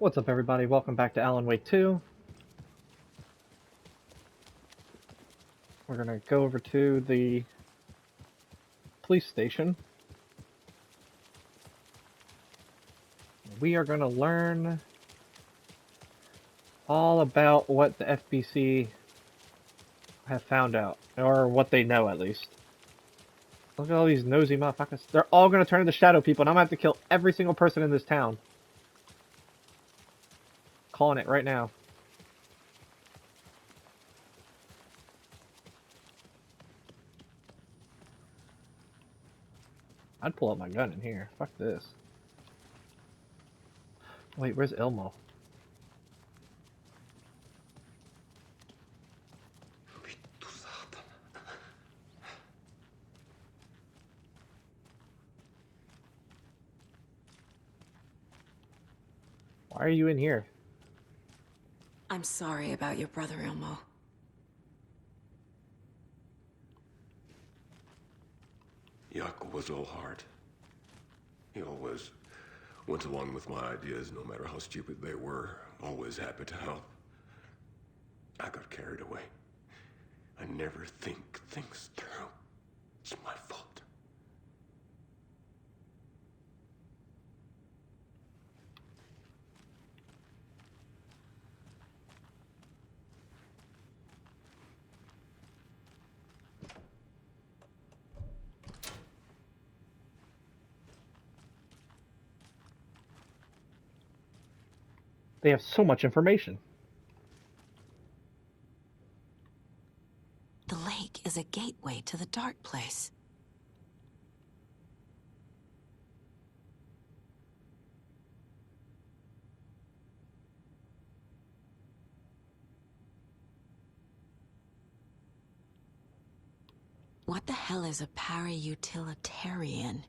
What's up, everybody? Welcome back to Alan Wake 2. We're gonna go over to the police station. We are gonna learn all about what the FBC have found out, or what they know at least. Look at all these nosy motherfuckers. They're all gonna turn into shadow people, and I'm gonna have to kill every single person in this town. Calling it right now. I'd pull out my gun in here. Fuck this. Wait, where's Ilmo? Why are you in here? I'm sorry about your brother, Ilmo. Yaakov was all heart. He always went along with my ideas, no matter how stupid they were. Always happy to help. I got carried away. I never think things through. It's my fault. They have so much information. The lake is a gateway to the dark place. What the hell is a para-utilitarian?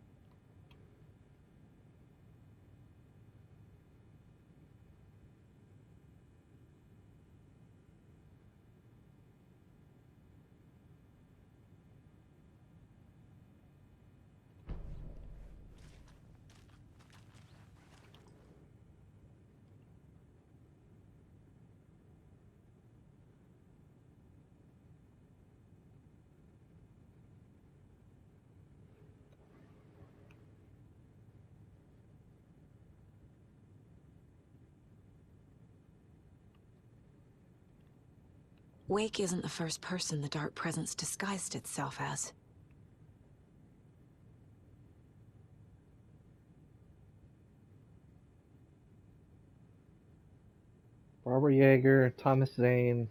Wake isn't the first person the dark presence disguised itself as. Barbara Yeager, Thomas Zane.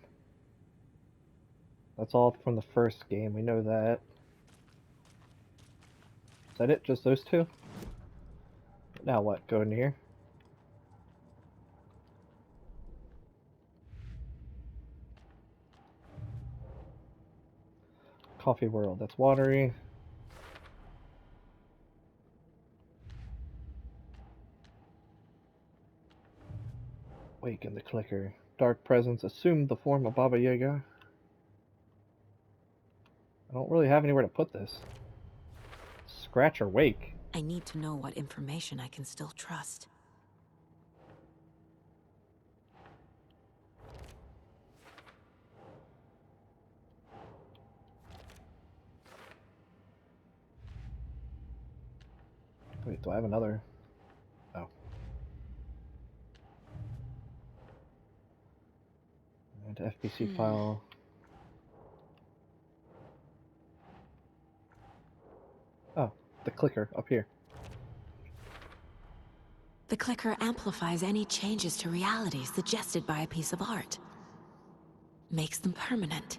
That's all from the first game, we know that. Is that it? Just those two? Now what? Go in here? Coffee World, that's watery. Wake in the Clicker. Dark Presence assumed the form of Baba Yaga. I don't really have anywhere to put this. Scratch or Wake? I need to know what information I can still trust. Wait, do I have another? Oh. And FBC file. Oh, the Clicker up here. The clicker amplifies any changes to reality suggested by a piece of art. Makes them permanent.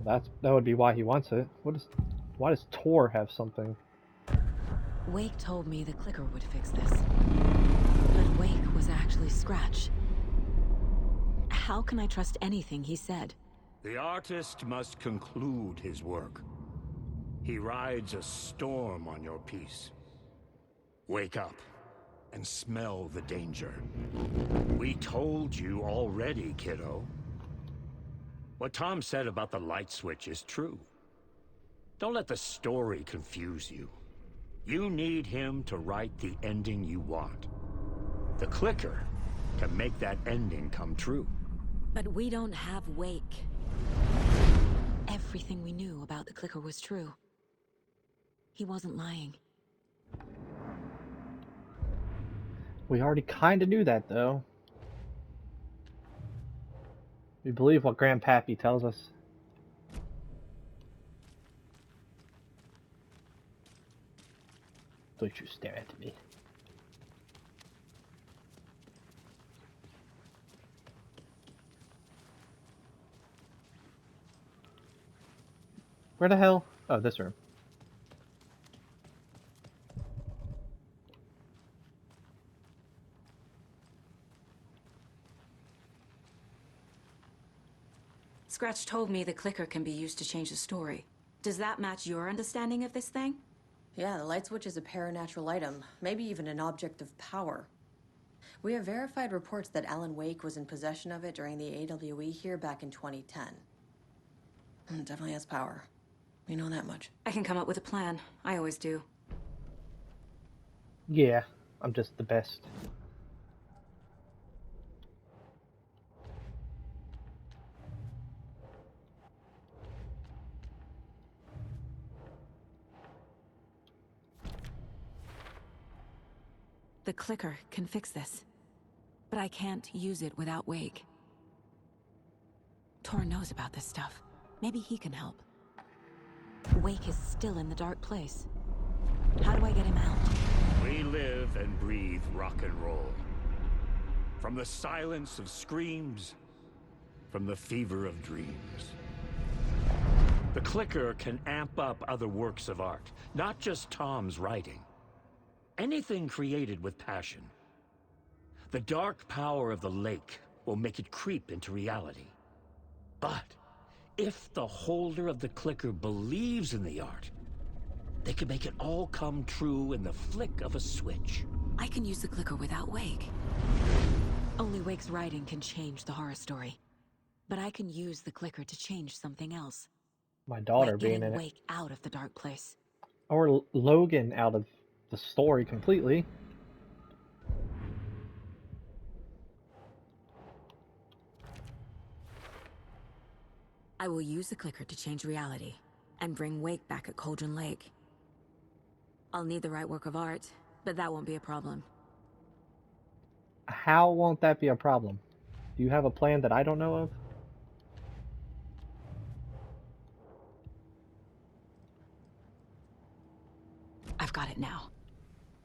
That would be why he wants it. Why does Tor have something? Wake told me the clicker would fix this. But Wake was actually Scratch. How can I trust anything he said? The artist must conclude his work. He rides a storm on your piece. Wake up and smell the danger. We told you already, kiddo. What Tom said about the light switch is true. Don't let the story confuse you. You need him to write the ending you want. The Clicker can make that ending come true. But we don't have Wake. Everything we knew about the Clicker was true. He wasn't lying. We already kind of knew that, though. We believe what Grandpappy tells us. Don't you stare at me. Where the hell? Oh, this room. Scratch told me the Clicker can be used to change the story. Does that match your understanding of this thing? Yeah, the light switch is a paranatural item, maybe even an object of power. We have verified reports that Alan Wake was in possession of it during the AWE here back in 2010. It definitely has power. We know that much. I can come up with a plan. I always do. Yeah, I'm just the best. The Clicker can fix this. But I can't use it without Wake. Tor knows about this stuff. Maybe he can help. Wake is still in the dark place. How do I get him out? We live and breathe rock and roll. From the silence of screams, from the fever of dreams. The Clicker can amp up other works of art, not just Tom's writing. Anything created with passion. The dark power of the lake will make it creep into reality. But if the holder of the Clicker believes in the art, they can make it all come true in the flick of a switch. I can use the Clicker without Wake. Only Wake's writing can change the horror story. But I can use the Clicker to change something else. My daughter Like being getting in it. Wake out of the dark place. Or Logan out of the story completely. I will use the Clicker to change reality and bring Wake back at Cauldron Lake. I'll need the right work of art, but that won't be a problem. How won't that be a problem? Do you have a plan that I don't know of? I've got it now.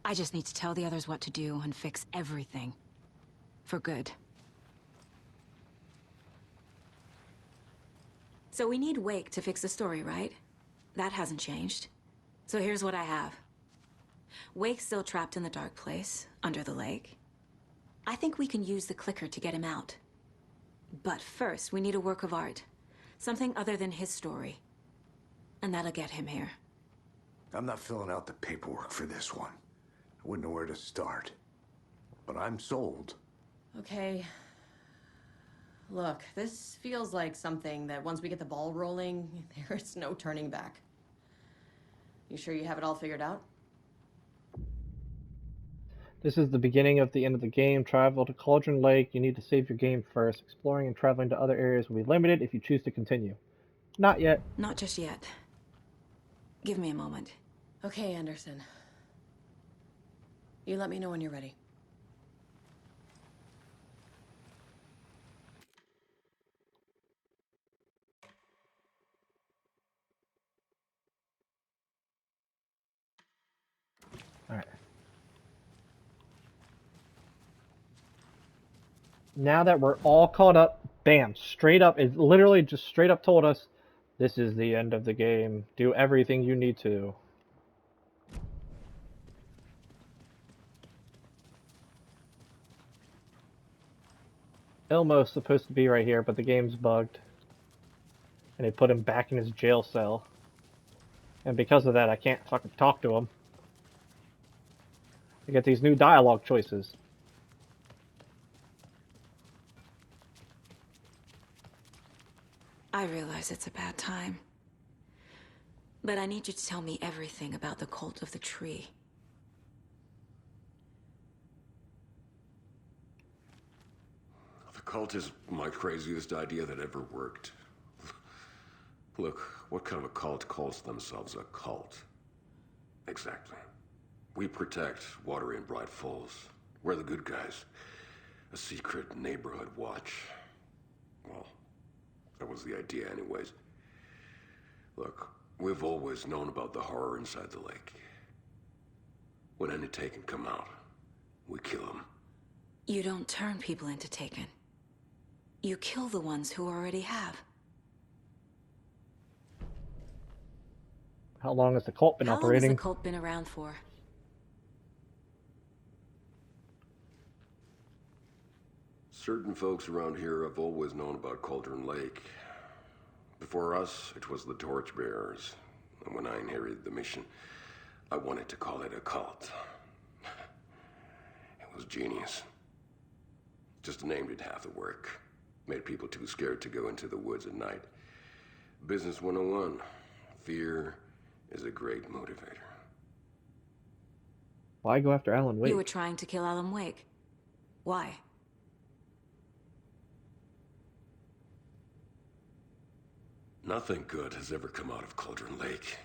I just need to tell the others what to do and fix everything. For good. So we need Wake to fix the story, right? That hasn't changed. So here's what I have. Wake's still trapped in the dark place, under the lake. I think we can use the Clicker to get him out. But first, we need a work of art. Something other than his story. And that'll get him here. I'm not filling out the paperwork for this one. I wouldn't know where to start. But I'm sold. Okay. Look, this feels like something that once we get the ball rolling, there's no turning back. You sure you have it all figured out? This is the beginning of the end of the game. Travel to Cauldron Lake. You need to save your game first. Exploring and traveling to other areas will be limited if you choose to continue. Not yet. Not just yet. Give me a moment. Okay, Anderson. You let me know when you're ready. Alright. Now that we're all caught up, bam, straight up, it literally just straight up told us, this is the end of the game. Do everything you need to. Elmo's supposed to be right here, but the game's bugged. And they put him back in his jail cell. And because of that, I can't fucking talk to him. I get these new dialogue choices. I realize it's a bad time. But I need you to tell me everything about the Cult of the Tree. The cult is my craziest idea that ever worked. Look, what kind of a cult calls themselves a cult? Exactly. We protect Water in Bright Falls. We're the good guys. A secret neighborhood watch. Well, that was the idea anyways. Look, we've always known about the horror inside the lake. When any Taken come out, we kill them. You don't turn people into Taken. You kill the ones who already have. How long has the cult been How long has operating? the cult been around for? Certain folks around here have always known about Cauldron Lake. Before us, it was the Torchbearers. And when I inherited the mission, I wanted to call it a cult. It was genius. Just a name did half the work. Made people too scared to go into the woods at night. Business 101. Fear is a great motivator. Why go after Alan Wake? You were trying to kill Alan Wake. Why? Nothing good has ever come out of Cauldron Lake.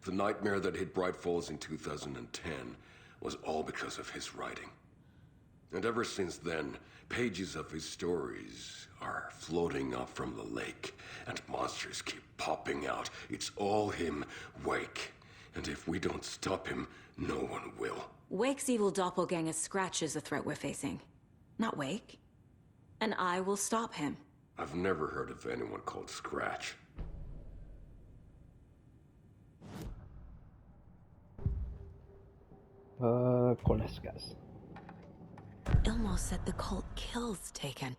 The nightmare that hit Bright Falls in 2010 was all because of his writing. And ever since then, pages of his stories are floating up from the lake, and monsters keep popping out. It's all him, Wake. And if we don't stop him, no one will. Wake's evil doppelganger Scratch is the threat we're facing. Not Wake. And I will stop him. I've never heard of anyone called Scratch. Koneskas. Ilmo said the cult kills Taken.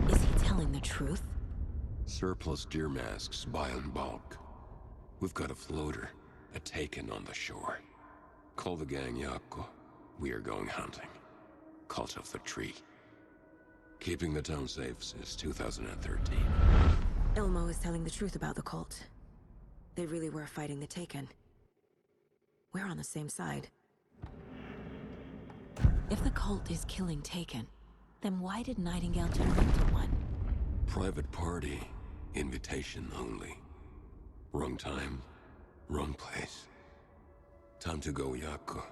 Is he telling the truth? Surplus deer masks buy in bulk. We've got a floater, a Taken on the shore. Call the gang Yako. We are going hunting. Cult of the Tree. Keeping the town safe since 2013. Ilmo is telling the truth about the cult. They really were fighting the Taken. We're on the same side. If the cult is killing Taken, then why did Nightingale turn into one? Private party. Invitation only. Wrong time, wrong place. Time to go, Yako.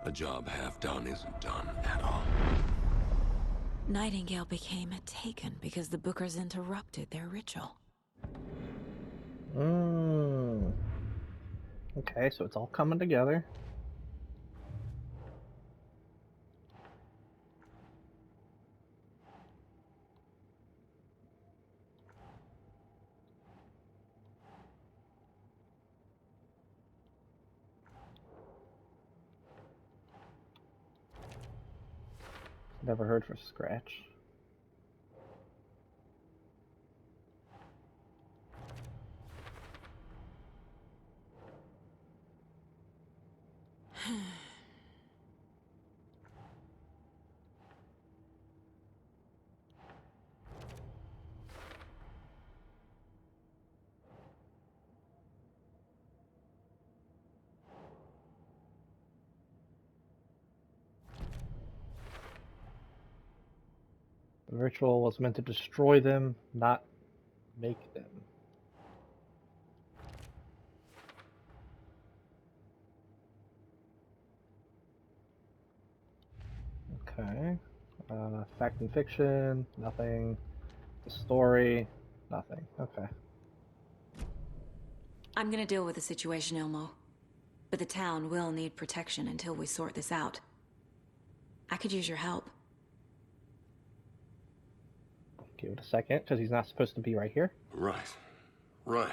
A job half done isn't done at all. Nightingale became a Taken because the Bookers interrupted their ritual. Okay, so it's all coming together. Never heard for Scratch. The ritual was meant to destroy them, not make them. Okay. Fact and fiction, nothing. The story, nothing. Okay. I'm gonna deal with the situation, Ilmo. But the town will need protection until we sort this out. I could use your help. Give it a second, because he's not supposed to be right here. Right.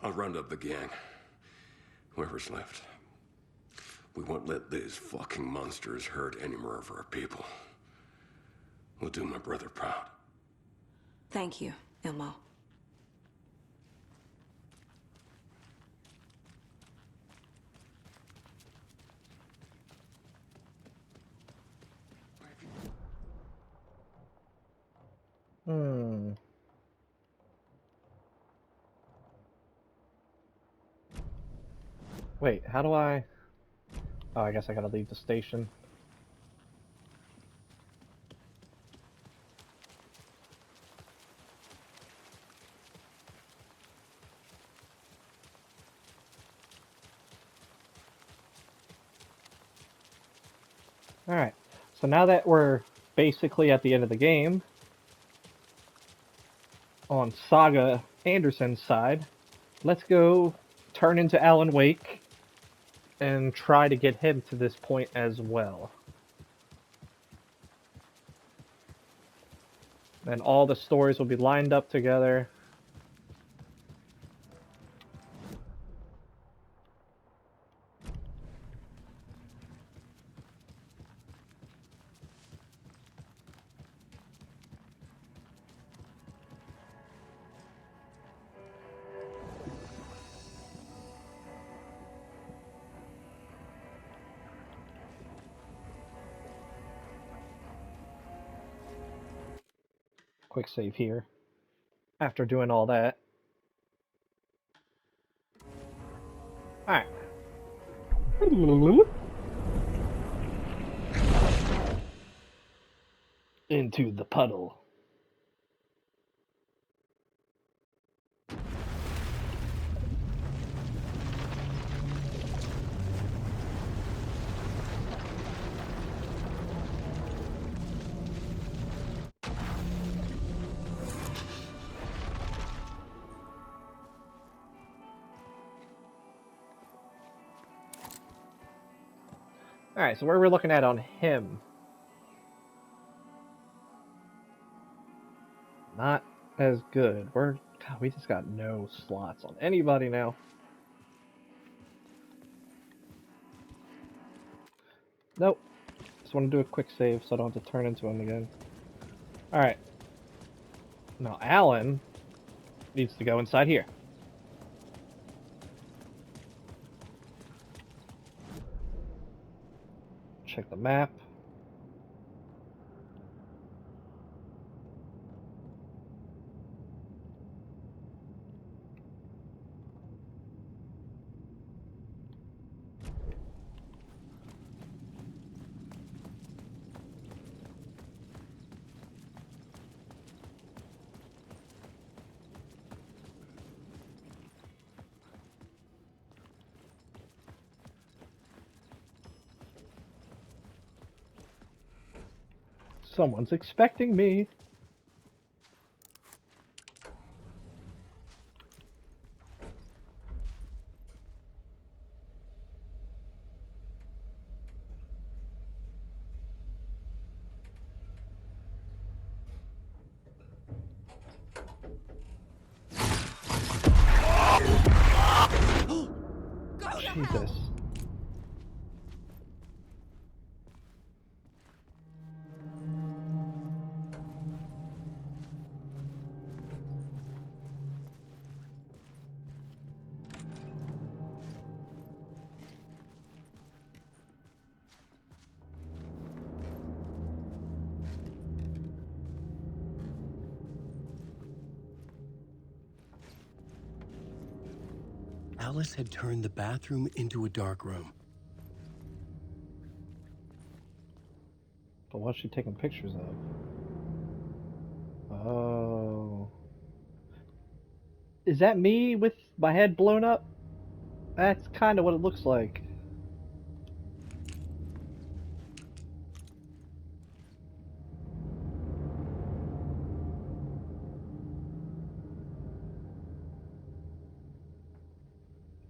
I'll round up the gang. Whoever's left. We won't let these fucking monsters hurt any more of our people. We'll do my brother proud. Thank you, Ilmo. Wait, how do I... Oh, I guess I gotta leave the station. Alright, so now that we're basically at the end of the game, on Saga Anderson's side, let's go turn into Alan Wake and try to get him to this point as well. And all the stories will be lined up together. Quick save here. After doing all that. Alright. Into the puddle. Alright, so where we're looking at on him. Not as good. God, we just got no slots on anybody now. Nope. Just want to do a quick save so I don't have to turn into him again. Alright. Now Alan needs to go inside here. Check the map. Someone's expecting me. Jesus. Alice had turned the bathroom into a dark room. But what's she taking pictures of? Oh. Is that me with my head blown up? That's kind of what it looks like.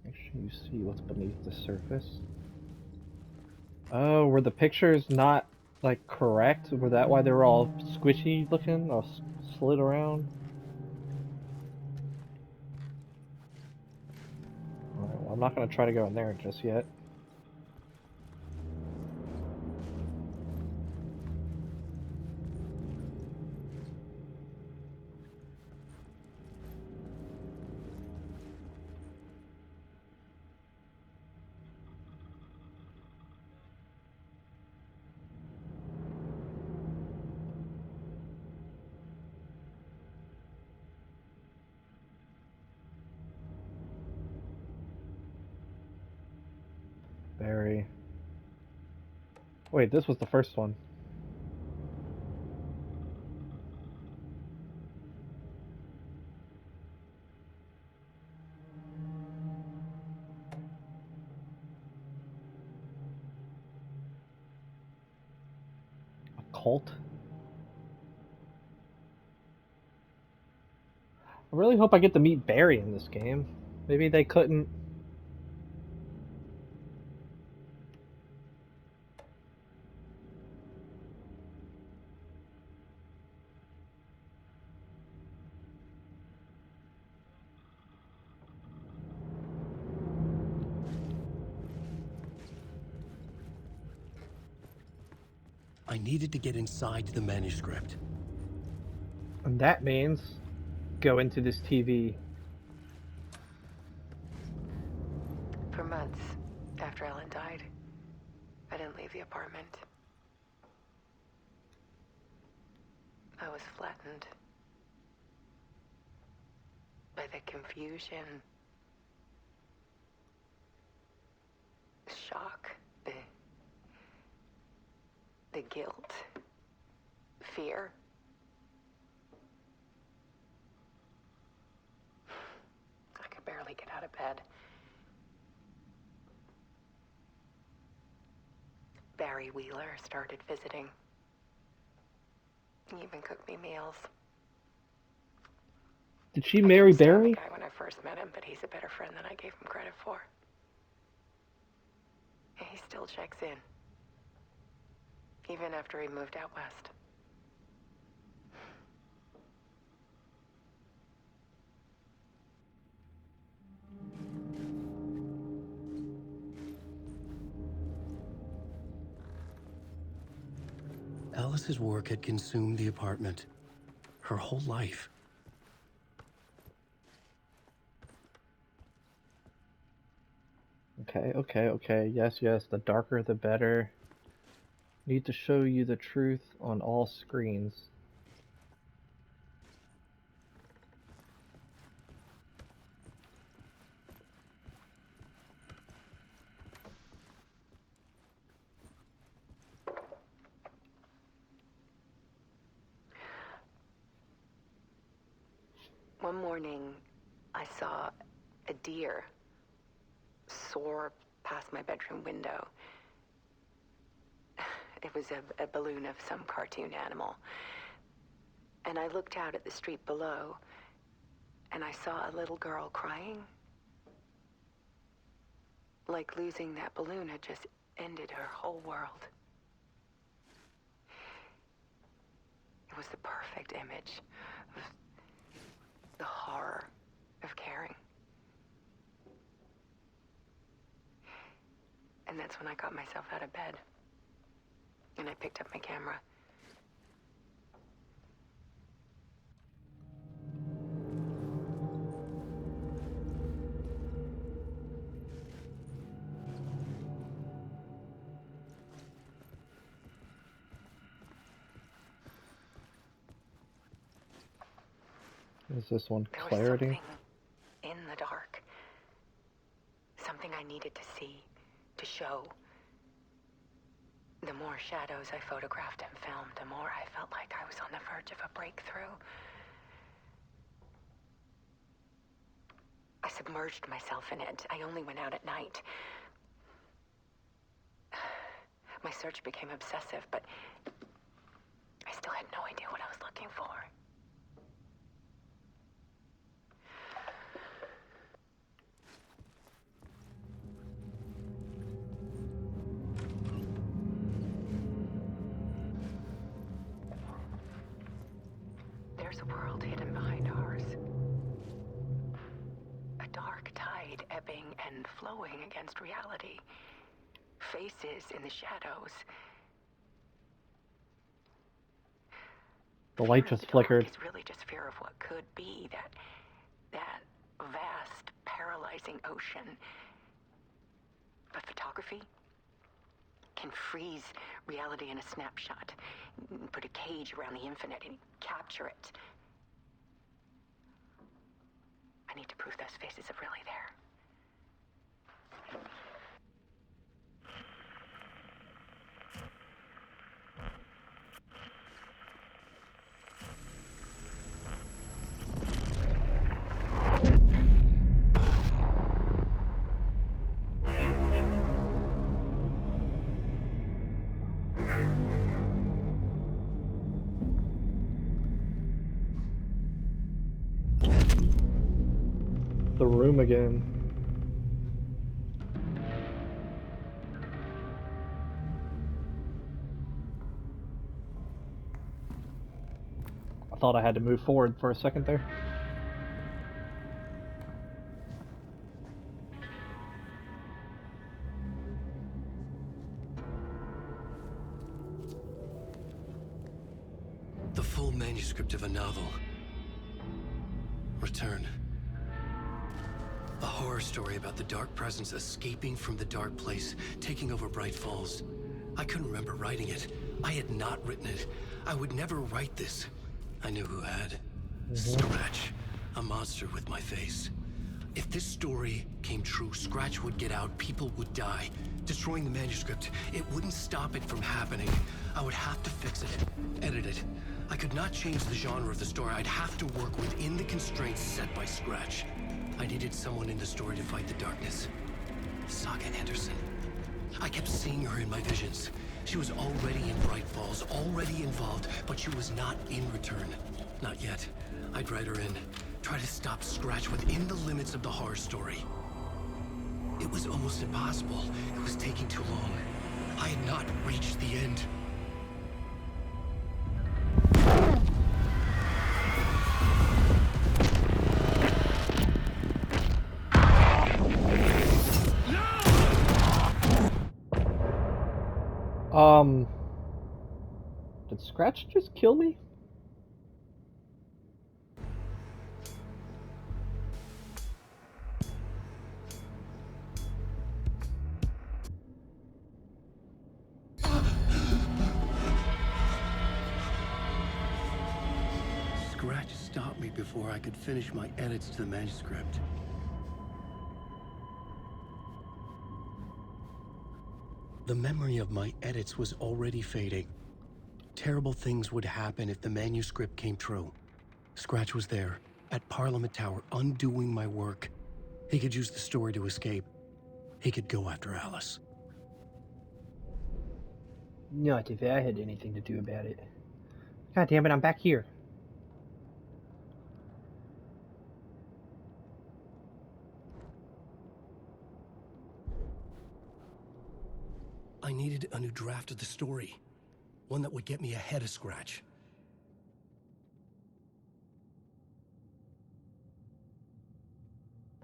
Make sure you see what's beneath the surface. Oh, were the pictures not, like, correct? Were that why they were all squishy looking or slid around? Alright, well, I'm not going to try to go in there just yet. Barry. Wait, this was the first one. A cult? I really hope I get to meet Barry in this game. Maybe they couldn't. I needed to get inside the manuscript. And that means go into this TV. For months after Ellen died, I didn't leave the apartment. I was flattened by the confusion, shock, the guilt, fear. I could barely get out of bed. Barry Wheeler started visiting. He even cooked me meals. Did she I marry couldn't stand Barry? the guy when I first met him, but he's a better friend than I gave him credit for. And he still checks in, even after he moved out west. Alice's work had consumed the apartment. Her whole life. Okay. Yes. The darker the better. Need to show you the truth on all screens. One morning, I saw a deer soar past my bedroom window. It was a balloon of some cartoon animal. And I looked out at the street below, and I saw a little girl crying. Like losing that balloon had just ended her whole world. It was the perfect image of the horror of caring. And that's when I got myself out of bed. And I picked up my camera. Is this one There was Clarity? something in the dark. Something I needed to see, to show. The more shadows I photographed and filmed, the more I felt like I was on the verge of a breakthrough. I submerged myself in it. I only went out at night. My search became obsessive, but I still had no idea what I was looking for. There's a world hidden behind ours. A dark tide ebbing and flowing against reality. Faces in the shadows. The light Fear of just the flickered. dark is really just fear of what could be, that vast, paralyzing ocean. But photography can freeze reality in a snapshot, put a cage around the infinite and capture it. I need to prove those faces are really there. room again. I thought I had to move forward for a second there. The full manuscript of a novel. Return. A horror story about the Dark Presence escaping from the Dark Place, taking over Bright Falls. I couldn't remember writing it. I had not written it. I would never write this. I knew who had. Scratch. A monster with my face. If this story came true, Scratch would get out, people would die. Destroying the manuscript, it wouldn't stop it from happening. I would have to fix it, edit it. I could not change the genre of the story. I'd have to work within the constraints set by Scratch. I needed someone in the story to fight the darkness. Saga Anderson. I kept seeing her in my visions. She was already in Bright Falls, already involved, but she was not in Return. Not yet. I'd write her in, try to stop Scratch within the limits of the horror story. It was almost impossible. It was taking too long. I had not reached the end. Did Scratch just kill me? Scratch stopped me before I could finish my edits to the manuscript. The memory of my edits was already fading. Terrible things would happen if the manuscript came true. Scratch was there, at Parliament Tower, undoing my work. He could use the story to escape. He could go after Alice. Not if I had anything to do about it. God damn it, I'm back here. I needed a new draft of the story. One that would get me ahead of Scratch.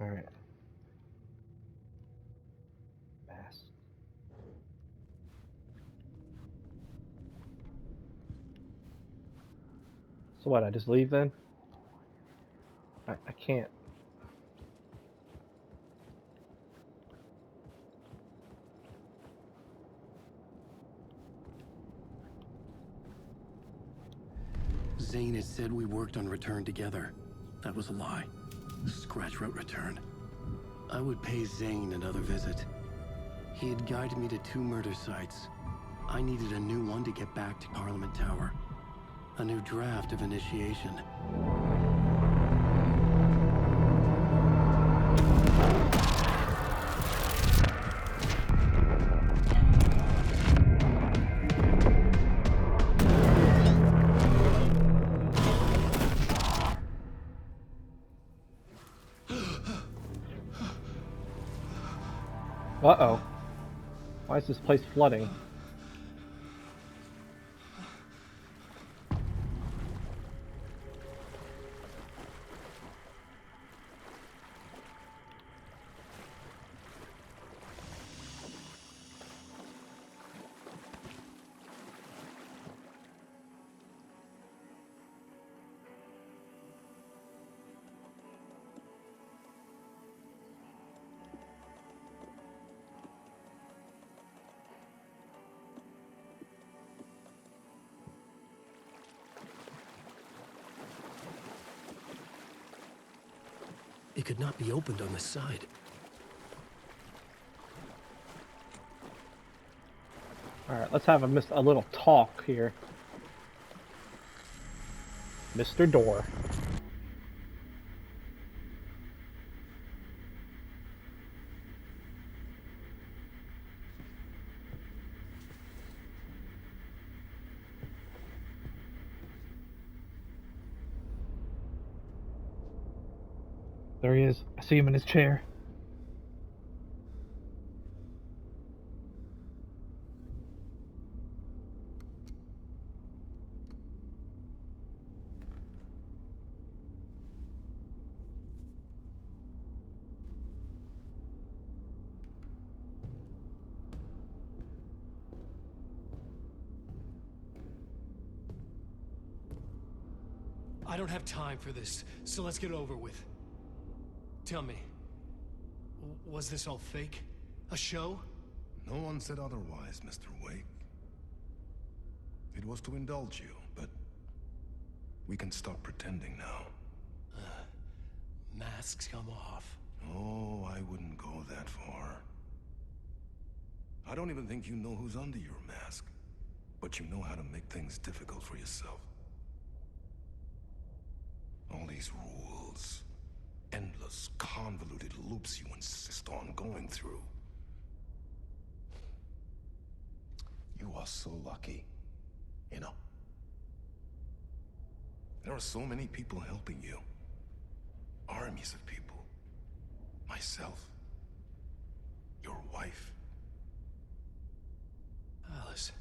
Alright. Mass. So what, I just leave then? I can't. Zane had said we worked on Return together. That was a lie. Scratch wrote Return. I would pay Zane another visit. He had guided me to 2 murder sites. I needed a new one to get back to Parliament Tower. A new draft of Initiation. Uh-oh. Why is this place flooding? It could not be opened on the side. Alright, let's have a little talk here. Mr. Door. There he is. I see him in his chair. I don't have time for this, so let's get it over with. Tell me, was this all fake? A show? No one said otherwise, Mr. Wake. It was to indulge you, but we can stop pretending now. Masks come off. Oh, I wouldn't go that far. I don't even think you know who's under your mask, but you know how to make things difficult for yourself. All these rules, endless, convoluted loops you insist on going through. You are so lucky, you know. There are so many people helping you. Armies of people. Myself. Your wife. Alice.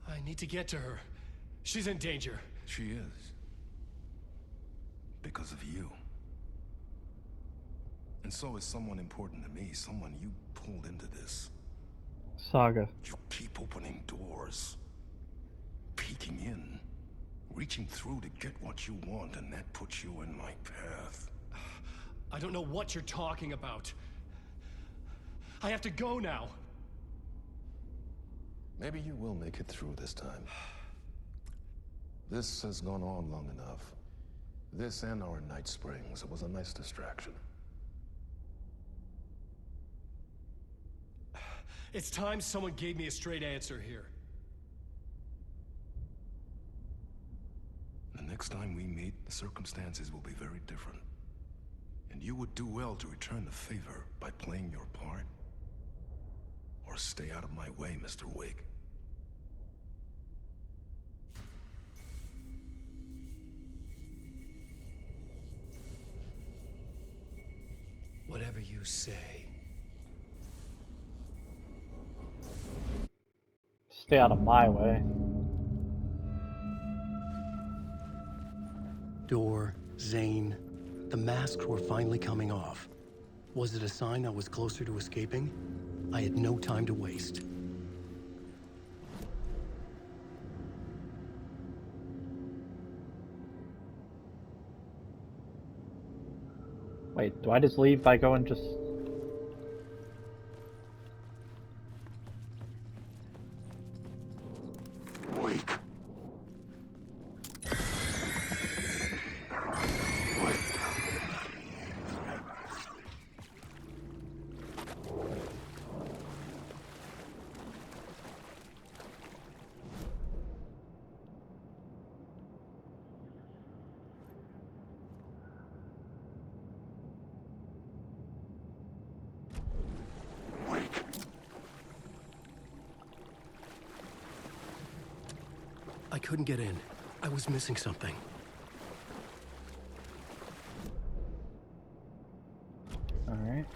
I need to get to her. She's in danger. She is. Because of you. And so is someone important to me, someone you pulled into this. Saga. You keep opening doors. Peeking in. Reaching through to get what you want, and that puts you in my path. I don't know what you're talking about. I have to go now. Maybe you will make it through this time. This has gone on long enough. This and our Night Springs. It was a nice distraction. It's time someone gave me a straight answer here. The next time we meet, the circumstances will be very different. And you would do well to return the favor by playing your part. Or stay out of my way, Mr. Wake. Whatever you say. Stay out of my way. Door, Zane, the masks were finally coming off. Was it a sign I was closer to escaping? I had no time to waste. Wait, do I just leave by going just... Wake. I couldn't get in. I was missing something. Alright.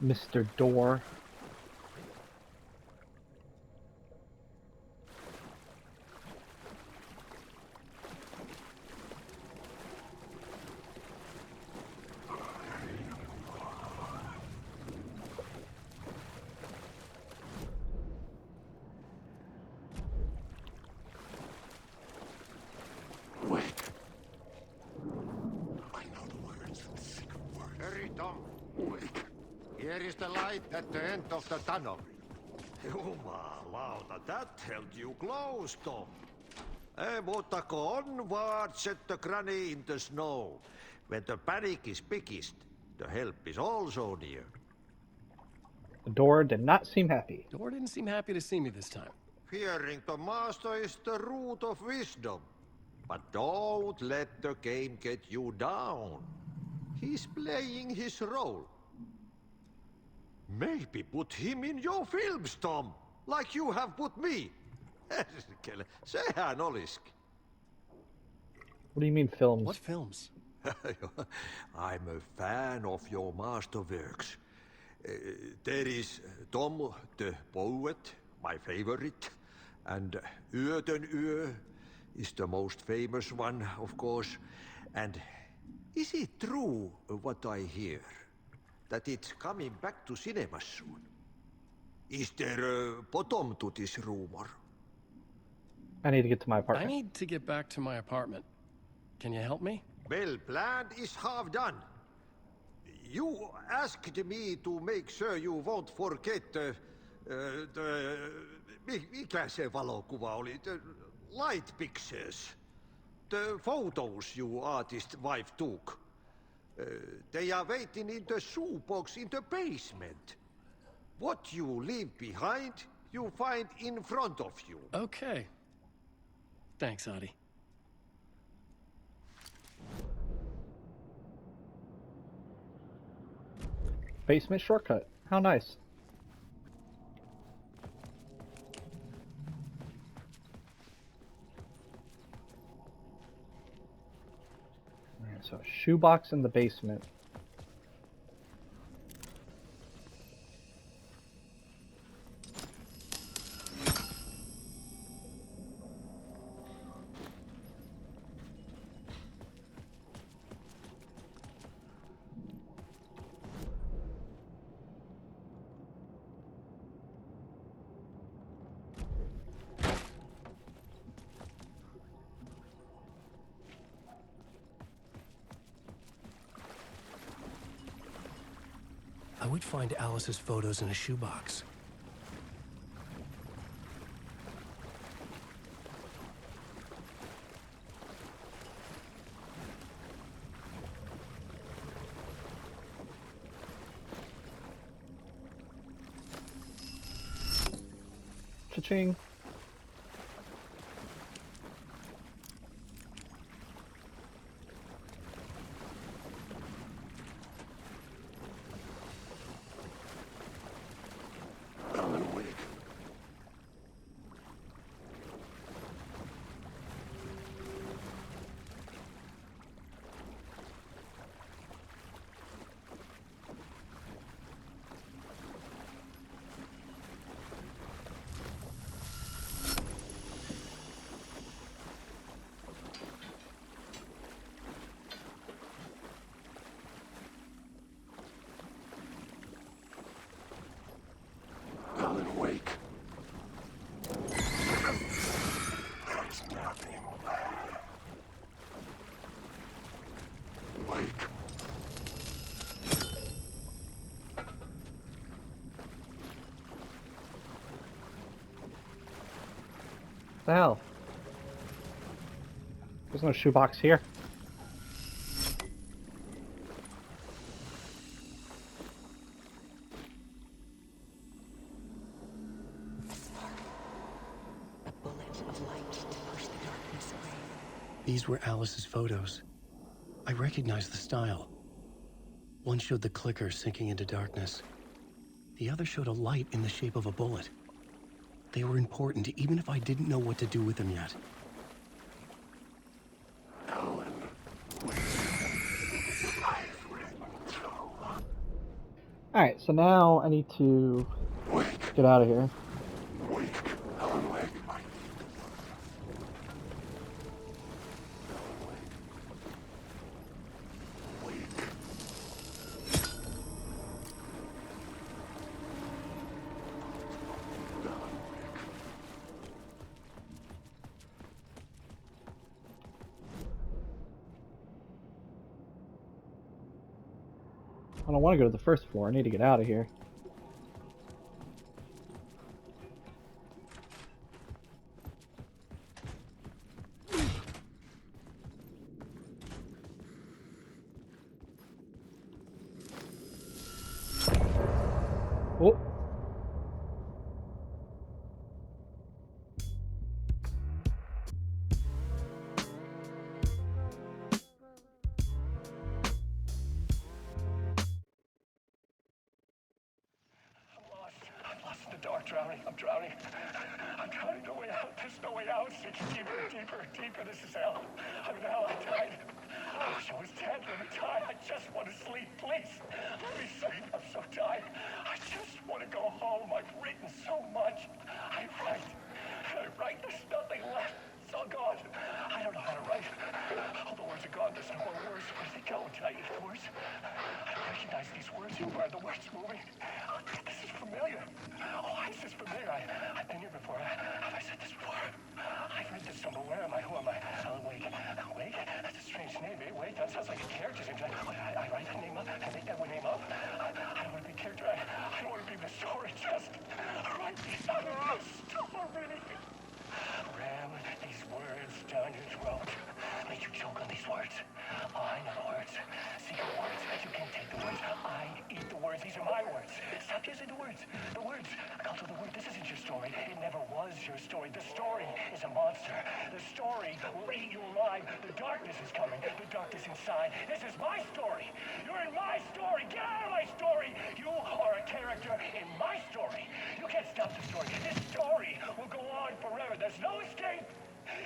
Mr. Door. Wake. I know the words, the secret words. Hurry, Tom. Wake. Here is the light at the end of the tunnel. Jumalauta, that held you close, Tom. Mutta go onward, set the granny in the snow. When the panic is biggest, the help is also near. The door did not seem happy. Door didn't seem happy to see me this time. Fearing the master is the root of wisdom. But don't let the game get you down. He's playing his role. Maybe put him in your films, Tom, like you have put me. Sehän oliski. What do you mean films? What films? I'm a fan of your masterworks. There is Tom the Poet, my favorite, and Yöden Yö is the most famous one, of course. And is it true what I hear? That it's coming back to cinemas soon? Is there a bottom to this rumor? I need to get to my I apartment. need to get back to my apartment. Can you help me? Well, plan is half done. You asked me to make sure you won't forget mikä se valokuva oli? The light pictures. The photos you artist wife took. They are waiting in the shoebox in the basement. What you leave behind, you find in front of you. Okay. Thanks, Adi. Basement shortcut. How nice. Alright, so a shoebox in the basement. I would find Alice's photos in a shoebox. Cha-ching. Alan Wake. Alan Wake. There's nothing there. Wake. The hell? There's no shoebox here. A bullet of light to push the darkness away. These were Alice's photos. I recognized the style. One showed the clicker sinking into darkness. The other showed a light in the shape of a bullet. They were important, even if I didn't know what to do with them yet. Alan Wake. I've written through. Alright, so now I need to Wake. get out of here. Wake. Alan Wake. I don't want to go to the first floor. I need to get out of here. Oh. drowning. I'm drowning. No way out. There's no way out. It's deeper, deeper, deeper. This is hell. I'm in hell. I died. I wish I was dead. Let me die. I just want to sleep. Please. Let me sleep. I'm so tired. I just want to go home. I've written so much. I write. There's nothing left. It's all gone. I don't know how to write. All the words are gone. There's no more words. Where did they go? Did I eat the words? I recognize these words. Where are the words moving? Oh, this is familiar. Oh, why is this familiar? I've been here before. Have I said this before? I've read this somewhere. Where am I? Who am I? Alan Wake. Alan Wake? That's a strange name, eh? Wake? That sounds like a character's name. I write a name up. I make that one name up. I don't want to be a character. I don't want to be the story. Just write the story. Ram these words down your throat. Make you choke on these words. Oh, I know the words. Secret words. You can't take the words. I eat the words. These are my words. Stop using the words. The words. Culto, the word. This isn't your story. It never was your story. The story is a monster. The story will eat you alive. The darkness is coming. The darkness inside. This is my story. You're in my story. Get out of my story. You are a character in my story. You can't stop the story. This story will go on forever. There's no escape.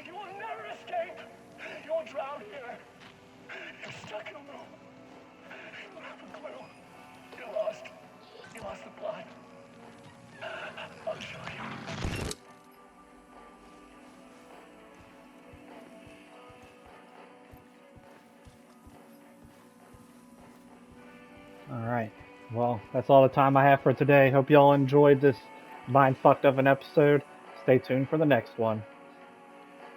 You will never escape. You'll drown here. You're stuck in a room. You don't have a clue. You're lost. You lost the plot. I'll show you. Alright. Well, that's all the time I have for today. Hope y'all enjoyed this mind fucked of an episode. Stay tuned for the next one.